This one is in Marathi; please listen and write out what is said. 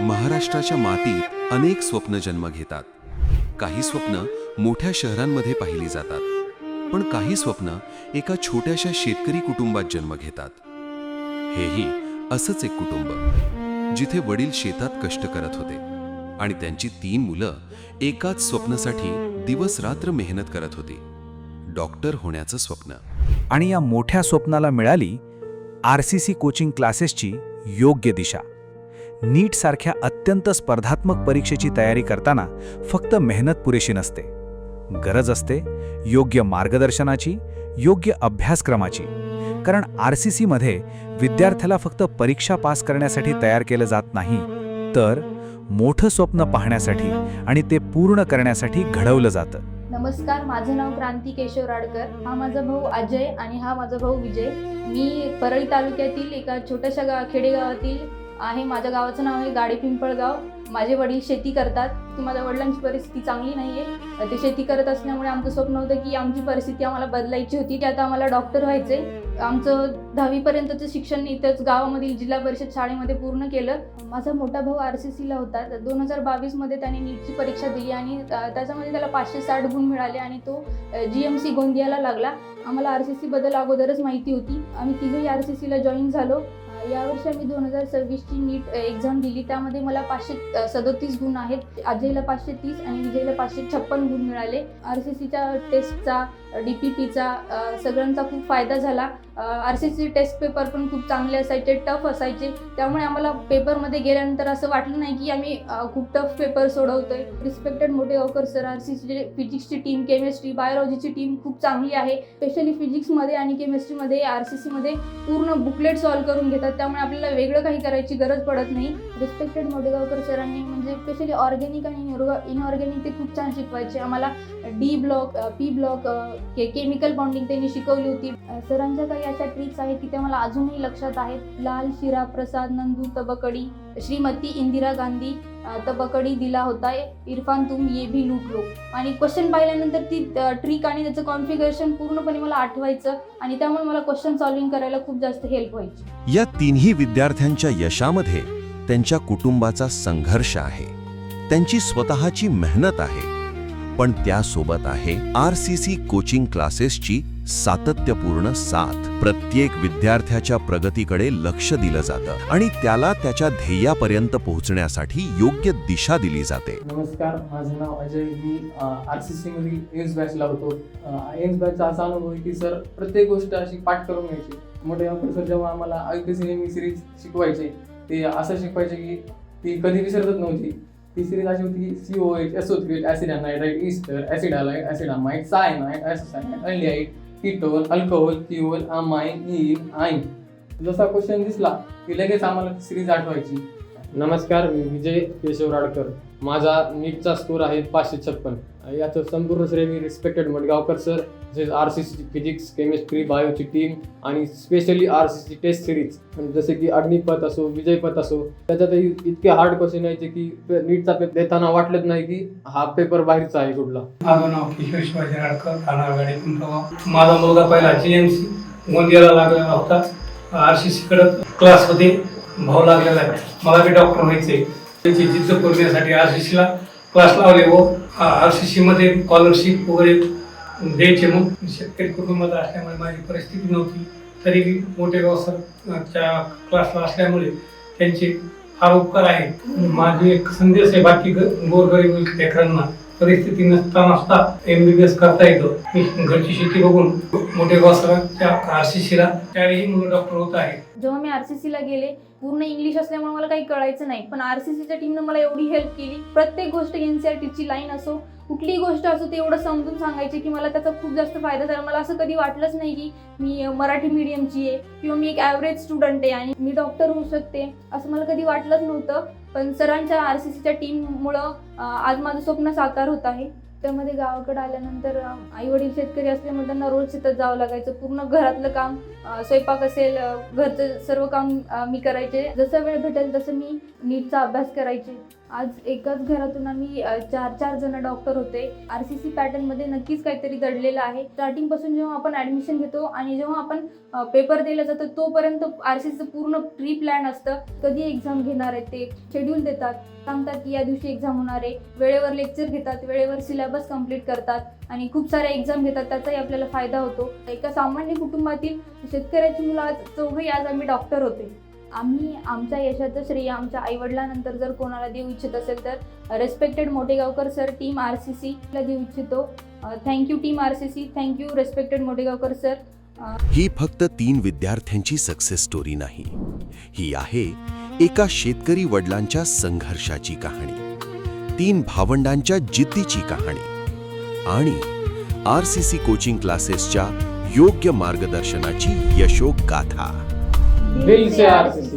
महाराष्ट्राच्या मातीत अनेक स्वप्न जन्म घेतात. काही स्वप्न मोठ्या शहरांमध्ये पाहिली जातात, पण काही स्वप्न एका छोट्याशा शेतकरी कुटुंबात जन्म घेतात. हेही असंच एक कुटुंब, जिथे वडील शेतात कष्ट करत होते आणि त्यांची 3 मुलं एकाच स्वप्नासाठी दिवस रात्र मेहनत करत होती, डॉक्टर होण्याचं स्वप्न. आणि या मोठ्या स्वप्नाला मिळाली RCC कोचिंग क्लासेसची योग्य दिशा. नीट सारख्या अत्यंत स्पर्धात्मक परीक्षेची तयारी करताना फक्त मेहनत पुरेशी नसते. गरज असते योग्य मार्गदर्शनाची, योग्य अभ्यासक्रमाची. कारण RCC मध्ये विद्यार्थ्याला फक्त परीक्षा पास करण्यासाठी तयार केलं जात नाही, तर मोठं स्वप्न पाहण्यासाठी आणि ते पूर्ण करण्यासाठी घडवलं जातं. नमस्कार, माझं नाव क्रांती केशव राडकर. हा माझा भाऊ अजय आणि हा माझा भाऊ विजय. मी परळी तालुक्यातील एका छोट्याशा खेडेगावातील आहे. माझ्या गावाचं नाव आहे गाडी पिंपळगाव. माझे वडील शेती करतात. माझ्या वडिलांची परिस्थिती चांगली नाही आहे. ते शेती करत असल्यामुळे आमचं स्वप्न होतं की आमची परिस्थिती आम्हाला बदलायची होती, की आता आम्हाला डॉक्टर व्हायचे. आमचं 10वी पर्यंतचं शिक्षण इथंच गावामधील जिल्हा परिषद शाळेमध्ये पूर्ण केलं. माझा मोठा भाऊ RCCला होता. 2022मध्ये त्याने नीटची परीक्षा दिली आणि त्याच्यामध्ये त्याला 560 गुण मिळाले आणि तो GMC गोंदियाला लागला. आम्हाला RCC बद्दल अगोदरच माहिती होती. आम्ही तिघंही RCCला जॉईन झालो. यावर्षी आम्ही 2026ची नीट एक्झाम दिली. त्यामध्ये मला 537 गुण आहेत. अजयला 530 आणि विजयला 556 गुण मिळाले. RCCच्या टेस्टचा, DPPचा सगळ्यांचा खूप फायदा झाला. RCC टेस्ट पेपर पण खूप चांगले असायचे, टफ असायचे. त्यामुळे आम्हाला पेपरमध्ये गेल्यानंतर असं वाटलं नाही की आम्ही खूप टफ पेपर सोडवतोय. रिस्पेक्टेड मोटेगावकर सर, RCCचे फिजिक्सची टीम, केमिस्ट्री, बायोलॉजीची टीम खूप चांगली आहे. स्पेशली फिजिक्समध्ये आणि केमिस्ट्रीमध्ये RCCमध्ये पूर्ण बुकलेट सॉल्व्ह करून घेतात. त्यामुळे आपल्याला वेगळं काही करायची गरज पडत नाही. रिस्पेक्टेड मोटेगावकर सरांनी म्हणजे स्पेशली ऑर्गॅनिक आणि इनऑर्गॅनिक ते खूप छान शिकवायचे. आम्हाला D block, P block, chemical bonding त्यांनी शिकवली होती. सरांच्या काही अशा ट्रिक्स आहेत की त्या मला अजूनही लक्षात आहेत. लाल शिरा प्रसाद नंदू तबकडी, श्रीमती इंदिरा गांधी तबकडी दिला होता, इरफान तुम ये भी लूट लो. आणि क्वेश्चन पाहिल्यानंतर ती ट्रिक आणि त्याचं कॉन्फिगरेशन पूर्णपणे मला आठवायचं आणि त्यामुळे मला क्वेश्चन सॉल्व्हिंग करायला खूप जास्त हेल्प व्हायची. या तिन्ही विद्यार्थ्यांच्या यशामध्ये त्यांच्या कुटुंबाचा संघर्ष आहे, त्यांची स्वतःची मेहनत आहे, पण त्यासोबत आहे RCC कोचिंग क्लासेसची सातत्यपूर्ण साथ. प्रत्येक विद्यार्थ्याच्या प्रगतीकडे लक्ष दिलं जातं आणि त्याला त्याच्या ध्येयापर्यंत पोहोचण्यासाठी योग्य दिशा दिली जाते. नमस्कार, माझं नाव अजय. मी RCC मध्ये एम्स बॅचला होतो. एम्स बॅचचा असा अनुभव आहे की सर प्रत्येक गोष्ट अशी पाठ करून घ्यायची. मोठे सर जेव्हा आम्हाला IPC सिरीज शिकवायचे, ते असं शिकवायचे की ती कधी विसरतच नव्हती. ती सिरीज अशी होती की COH, SO3, acid anhydride, ester, acid halide, acid amide, cyanide, isocyanide, aldehyde, ketone, alcohol, thiol, amine, ene, yne. जसा क्वेश्चन दिसला की लगेच आम्हाला सिरीज आठवायची. नमस्कार, मी विजय केशव राडकर. माझा नीटचा स्कोर आहे 556. याचं संपूर्ण श्रेय मी रिस्पेक्टेड मडगावकर सर, तसेच RCC फिजिक्स, केमिस्ट्री, बायोची टीम आणि स्पेशली RCC टेस्ट सिरीज जसे की अग्निपथ असो, विजयपथ असो, त्याच्यातही इतके हार्ड क्वेश्चन यायचे की नीटचा पेपर देताना वाटलंच नाही की हा पेपर बाहेरचा आहे कुठला. माझं नाव किशोर शिवाजी राडकर, राहणार गाडी पिंपळगाव. माझा मुलगा पहिला GMC गोंदियाला लागलेला होता. RCC कडे क्लासमध्ये भाव लागलेला आहे. मला बी डॉक्टर व्हायचे. त्याची जिद्द करण्यासाठी RCCला क्लास लावले व RCC मध्ये स्कॉलरशिप वगैरे द्यायचे. मग शेतकरी कुटुंबात असल्यामुळे माझी परिस्थिती नव्हती, तरी मोठेगाव सरच्या क्लासला असल्यामुळे त्यांचे फार उपकार आहेत. माझी एक संदेश आहे बाकी गोरगरीब लेकरांना, परिस्थिती नसता MBBS करता येतं. घरची शेती बघून मोठेगाव सरांच्या RCCला त्यावेळी मुलं डॉक्टर होत आहेत. जेव्हा मी RCCला गेले, पूर्ण इंग्लिश असल्यामुळे मला काही कळायचं नाही, पण RCCच्या टीमनं मला एवढी हेल्प केली. प्रत्येक गोष्ट NCERTची लाईन असो, कुठलीही गोष्ट असो, ते एवढं समजून सांगायचे की मला त्याचा खूप जास्त फायदा झाला. मला असं कधी वाटलंच नाही की मी मराठी मीडियमची आहे किंवा मी एक ॲव्हरेज स्टुडंट आहे आणि मी डॉक्टर होऊ शकते, असं मला कधी वाटलंच नव्हतं. पण सरांच्या RCCच्या टीममुळं आज माझं स्वप्न साकार होत आहे. त्यामध्ये गावाकडे आल्यानंतर आईवडील शेतकरी असल्यामुळे त्यांना रोज शेतात जावं लागायचं. पूर्ण घरातलं काम, स्वयंपाक असेल, घरचं सर्व काम मी करायचे. जसं वेळ भेटेल तसं मी नीटचा अभ्यास करायचे. आज एकाच घरातून आम्ही 4 जण डॉक्टर होते. RCC पॅटर्नमध्ये नक्कीच काहीतरी दडलेलं आहे. स्टार्टिंगपासून जेव्हा आपण ॲडमिशन घेतो आणि जेव्हा आपण पेपर द्यायला जातो तोपर्यंत RCCचं पूर्ण प्री प्लॅन असतं. कधी एक्झाम घेणार आहे ते शेड्यूल देतात, सांगतात की या दिवशी एक्झाम होणार आहे, वेळेवर लेक्चर घेतात, वेळेवर सिलेबस कंप्लीट करतात आणि खूप साऱ्या एक्झाम घेतात. त्याचाही आपल्याला फायदा होतो. एका सामान्य कुटुंबातील शेतकऱ्याची मुलं आज आम्ही डॉक्टर होते. आम्ही आमच्या यशाचं श्रेय आमच्या आईवडिलांनंतर जर कोणाला देऊ इच्छित असेल तर respected Motegaonkar sir, team RCC ला देऊ इच्छितो. Thank you team RCC, thank you respected Motegaonkar sir. ही फक्त 3 विद्यार्थ्यांची सक्सेस स्टोरी नाही, ही आहे एका शेतकरी वडिलांच्या संघर्षाची कहाणी, 3 भावंडांच्या जिद्दीची कहाणी आणि RCC कोचिंग क्लासेसच्या योग्य मार्गदर्शनाची यशोगाथा. दिल से RCC.